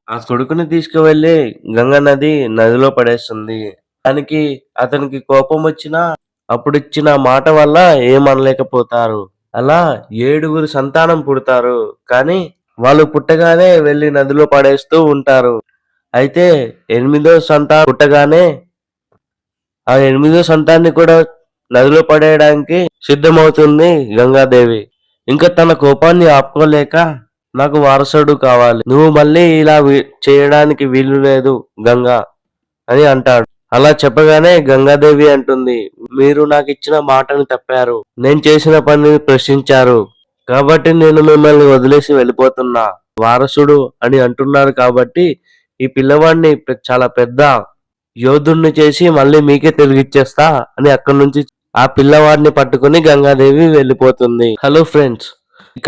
ఆ కొడుకుని తీసుకువెళ్ళి గంగా నదిలో పడేస్తుంది. దానికి అతనికి కోపం వచ్చినా అప్పుడిచ్చిన మాట వల్ల ఏమనలేకపోతారు. అలా 7గురు సంతానం పుడతారు. కానీ వాళ్ళు పుట్టగానే వెళ్లి నదిలో పడేస్తూ ఉంటారు. అయితే ఎనిమిదో సంతానం పుట్టగానే ఆ ఎనిమిదో సంతాన్ని కూడా నదిలో పడేయడానికి సిద్ధమవుతుంది గంగాదేవి. ఇంకా తన కోపాన్ని ఆపుకోలేక నాకు వారసుడు కావాలి. నువ్వు మళ్ళీ ఇలా చేయడానికి వీలు లేదు గంగా అని అంటాడు. అలా చెప్పగానే గంగాదేవి అంటుంది, మీరు నాకిచ్చిన మాటను తప్పారు. నేను చేసిన పనిని ప్రశ్నించారు. కాబట్టి నేను మిమ్మల్ని వదిలేసి వెళ్ళిపోతున్నా. వారసుడు అని అంటున్నారు కాబట్టి ఈ పిల్లవాడిని చాలా పెద్ద యోధుడిని చేసి మళ్ళీ మీకే తిరిగిచ్చేస్తా అని అక్కడి నుంచి ఆ పిల్లవాడిని పట్టుకుని గంగాదేవి వెళ్ళిపోతుంది. Hello friends,